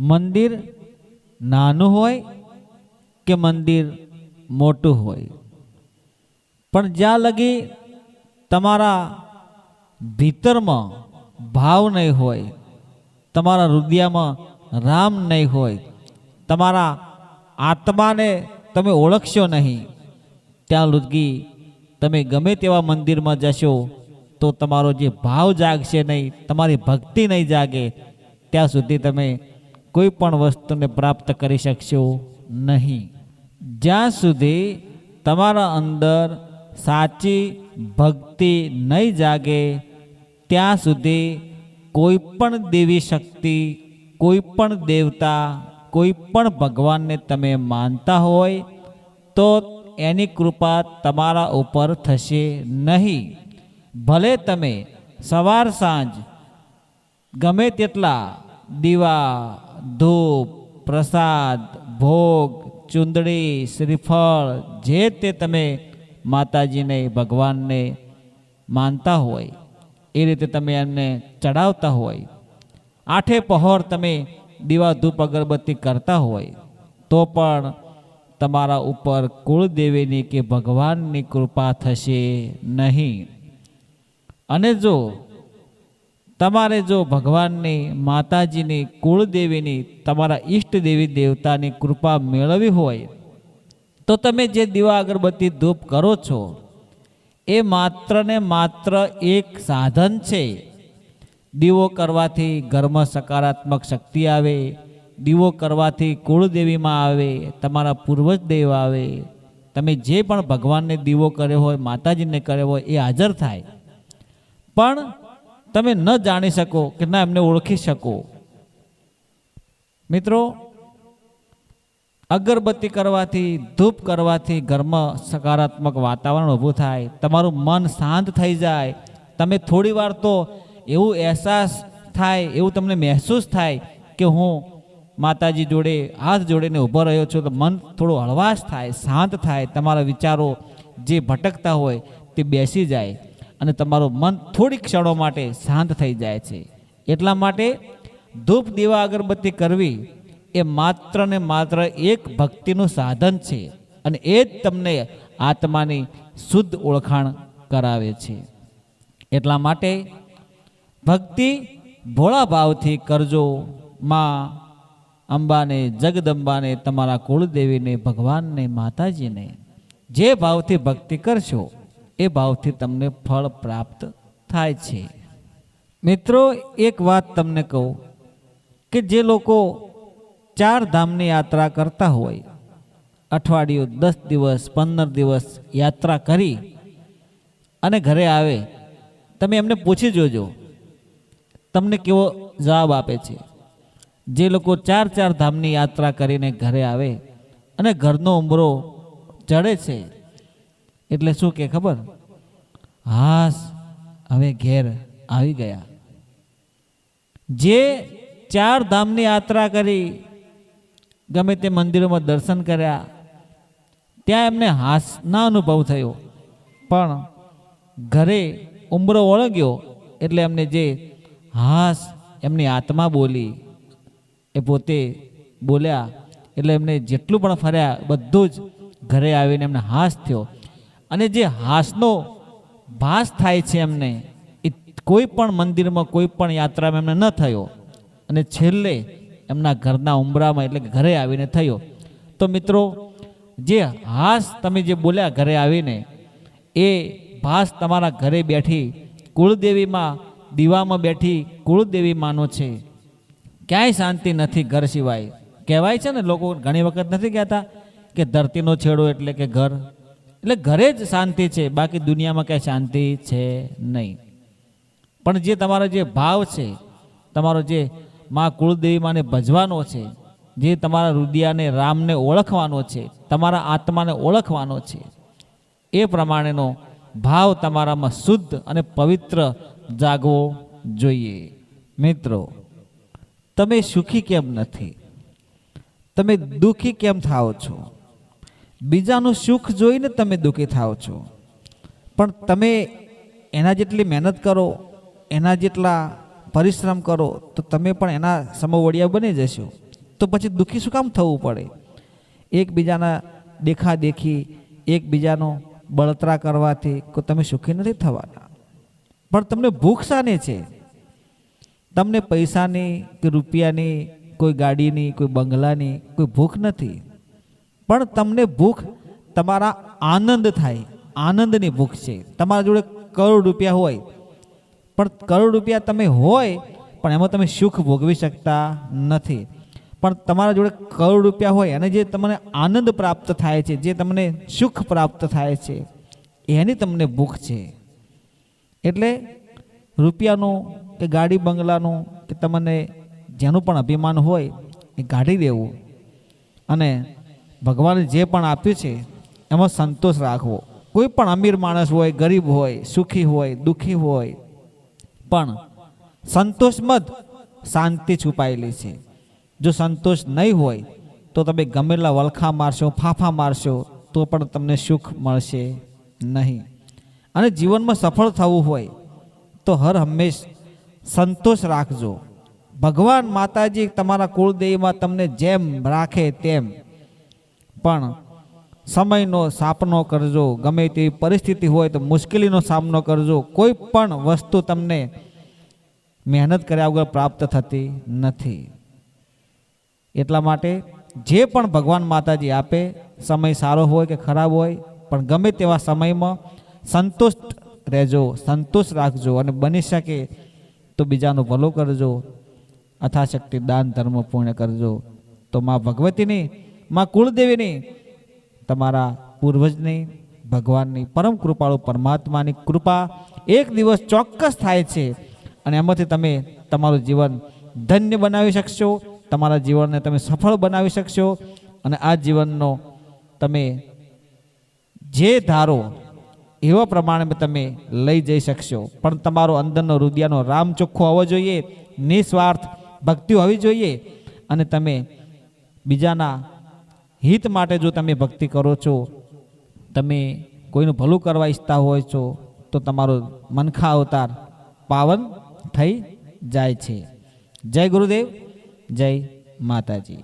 મંદિર નાનું હોય કે મંદિર મોટું હોય, પણ જ્યાં લગી તમારા ભીતરમાં ભાવ નહીં હોય, તમારા હૃદયમાં રામ નહીં હોય, તમારા આત્માને તમે ઓળખશો નહીં, ત્યાં લગી તમે ગમે તેવા મંદિરમાં જશો તો તમારો જે ભાવ જાગશે નહીં, તમારી ભક્તિ નહીં જાગે, ત્યાં સુધી તમે કોઈ પણ વસ્તુને પ્રાપ્ત કરી શકશો નહીં. જ્યાં સુધી તમારા અંદર સાચી ભક્તિ નહીં જાગે ત્યાં સુધી કોઈ પણ દેવી શક્તિ, કોઈ પણ દેવતા, કોઈ પણ ભગવાનને તમે માનતા હોય તો એની કૃપા તમારા ઉપર થશે નહીં. ભલે તમે સવાર સાંજ ગમે તેટલા દીવા, ધૂપ, પ્રસાદ, ભોગ, ચુંદડી, શ્રીફળ જે તે તમે માતાજીને, ભગવાનને માનતા હોય એ રીતે તમે એમને ચડાવતા હોય, આઠે પહોર તમે દીવા, ધૂપ, અગરબત્તી કરતા હોય તો પણ તમારા ઉપર કુળદેવીની કે ભગવાનની કૃપા થશે નહીં. અને જો તમારે જો ભગવાનની, માતાજીની, કુળદેવીની, તમારા ઈષ્ટ દેવી દેવતાની કૃપા મેળવવી હોય તો તમે જે દીવા, અગરબત્તી, ધૂપ કરો છો એ માત્ર ને માત્ર એક સાધન છે. દીવો કરવાથી ઘરમાં સકારાત્મક શક્તિ આવે, દીવો કરવાથી કુળદેવીમાં આવે, તમારા પૂર્વજ દેવ આવે, તમે જે પણ ભગવાનને દીવો કર્યો હોય, માતાજીને કર્યો હોય એ હાજર થાય. પણ તમે ન જાણી શકો કે ના એમને ઓળખી શકો. મિત્રો, અગરબત્તી કરવાથી, ધૂપ કરવાથી ઘરમાં સકારાત્મક વાતાવરણ ઊભું થાય, તમારું મન શાંત થઈ જાય, તમે થોડી વાર તો એવું અહેસાસ થાય, એવું તમને મહેસૂસ થાય કે હું માતાજી જોડે હાથ જોડીને ઊભો રહ્યો છું, તો મન થોડો હળવાશ થાય, શાંત થાય, તમારા વિચારો જે ભટકતા હોય તે બેસી જાય અને તમારું મન થોડી ક્ષણો માટે શાંત થઈ જાય છે. એટલા માટે ધૂપ, દીવા, અગરબત્તી કરવી એ માત્ર ને માત્ર એક ભક્તિનું સાધન છે અને એ જ તમને આત્માની શુદ્ધ ઓળખાણ કરાવે છે. એટલા માટે ભક્તિ ભોળા ભાવથી કરજો. માં અંબાને, જગદંબાને, તમારા કુળદેવીને, ભગવાનને, માતાજીને જે ભાવથી ભક્તિ કરશો એ ભાવથી તમને ફળ પ્રાપ્ત થાય છે. મિત્રો, એક વાત તમને કહું કે જે લોકો 4 ધામની યાત્રા કરતા હોય, અઠવાડિયું, 10 દિવસ, 15 દિવસ યાત્રા કરી અને ઘરે આવે, તમે એમને પૂછી જોજો તમને કેવો જવાબ આપે છે. જે લોકો 4 ધામની યાત્રા કરીને ઘરે આવે અને ઘરનો ઉંબરો ચડે છે એટલે શું કે ખબર? હાસ, હવે ઘેર આવી ગયા. જે 4 ધામની યાત્રા કરી, ગમે તે મંદિરોમાં દર્શન કર્યા, ત્યાં એમને હાસના અનુભવ થયો, પણ ઘરે ઉંબરો વળગ્યો એટલે એમને જે હાસ એમની આત્મા બોલી, એ પોતે બોલ્યા એટલે એમને જેટલું પણ ફર્યા બધું જ ઘરે આવીને એમને હાસ થયો. અને જે હાસનો ભાસ થાય છે એમને, એ કોઈ પણ મંદિરમાં, કોઈ પણ યાત્રામાં એમને ન થયો અને છેલ્લે એમના ઘરના ઉંબરામાં એટલે કે ઘરે આવીને થયો. તો મિત્રો, જે હાસ તમે જે બોલ્યા ઘરે આવીને, એ ભાસ તમારા ઘરે બેઠી કુળદેવીમાં, દીવામાં બેઠી કુળદેવી માનો છે. ક્યાંય શાંતિ નથી ઘર સિવાય. કહેવાય છે ને, લોકો ઘણી વખત નથી કહેતા કે ધરતીનો છેડો એટલે કે ઘર, એટલે ઘરે જ શાંતિ છે, બાકી દુનિયામાં ક્યાંય શાંતિ છે નહીં. પણ જે તમારો જે ભાવ છે, તમારો જે માં કુળદેવીમાંને ભજવાનો છે, જે તમારા હૃદયને, રામને ઓળખવાનો છે, તમારા આત્માને ઓળખવાનો છે, એ પ્રમાણેનો ભાવ તમારામાં શુદ્ધ અને પવિત્ર જાગવો જોઈએ. મિત્રો, તમે સુખી કેમ નથી? તમે દુઃખી કેમ થાઓ છો? બીજાનું સુખ જોઈને તમે દુઃખી થાઓ છો, પણ તમે એના જેટલી મહેનત કરો, એના જેટલા પરિશ્રમ કરો તો તમે પણ એના સમવડિયા બની જશો. તો પછી દુઃખી શું કામ થવું પડે? એકબીજાના દેખાદેખી, એકબીજાનો બળતરા કરવાથી કોઈ તમે સુખી નથી થવાના. પણ તમને ભૂખ શાની છે? તમને પૈસાની કે રૂપિયાની, કોઈ ગાડીની, કોઈ બંગલાની કોઈ ભૂખ નથી. પણ તમને ભૂખ તમારા આનંદ થાય, આનંદની ભૂખ છે. તમારા જોડે કરોડ રૂપિયા હોય, પણ કરોડ રૂપિયા તમે હોય પણ એમાં તમે સુખ ભોગવી શકતા નથી. પણ તમારા જોડે કરોડ રૂપિયા હોય અને જે તમને આનંદ પ્રાપ્ત થાય છે, જે તમને સુખ પ્રાપ્ત થાય છે, એની તમને ભૂખ છે. એટલે રૂપિયાનું કે ગાડી બંગલાનું કે તમને જેનું પણ અભિમાન હોય એ કાઢી દેવું અને ભગવાને જે પણ આપ્યું છે એમાં સંતોષ રાખવો. કોઈ પણ અમીર માણસ હોય, ગરીબ હોય, સુખી હોય, દુઃખી હોય, પણ સંતોષમાં જ શાંતિ છુપાયેલી છે. જો સંતોષ નહીં હોય તો તમે ગમેલા વલખા મારશો, ફાફા મારશો તો પણ તમને સુખ મળશે નહીં. અને જીવનમાં સફળ થવું હોય તો હર હંમેશ સંતોષ રાખજો. ભગવાન માતાજી તમારા કુળદેવીમાં તમને જેમ રાખે તેમ, પણ સમયનો સામનો કરજો. ગમે તેવી પરિસ્થિતિ હોય તો મુશ્કેલીનો સામનો કરજો. કોઈ પણ વસ્તુ તમને મહેનત કર્યા વગર પ્રાપ્ત થતી નથી. એટલા માટે જે પણ ભગવાન માતાજી આપે, સમય સારો હોય કે ખરાબ હોય, પણ ગમે તેવા સમયમાં સંતુષ્ટ રહેજો, સંતોષ રાખજો અને બની શકે તો બીજાનું ભલું કરજો. અથાશક્તિ દાન ધર્મ પૂર્ણ કરજો. તો માં ભગવતીની, માં કુળદેવીની, તમારા પૂર્વજની, ભગવાનની પરમ કૃપાળુ પરમાત્માની કૃપા એક દિવસ ચોક્કસ થાય છે અને એમાંથી તમે તમારું જીવન ધન્ય બનાવી શકશો. તમારા જીવનને તમે સફળ બનાવી શકશો અને આ જીવનનો તમે જે ધારો એવા પ્રમાણે તમે લઈ જઈ શકશો. પણ તમારો અંદરનો હૃદયનો રામ ચોખ્ખો હોવો જોઈએ, નિસ્વાર્થ ભક્તિ હોવી જોઈએ અને તમે બીજાના હિત માટે જો તમે ભક્તિ કરો છો, તમે કોઈનું ભલું કરવા ઈચ્છતા હોય છો તો તમારો મનખા અવતાર પાવન થઈ જાય છે. જય ગુરુદેવ, જય માતાજી.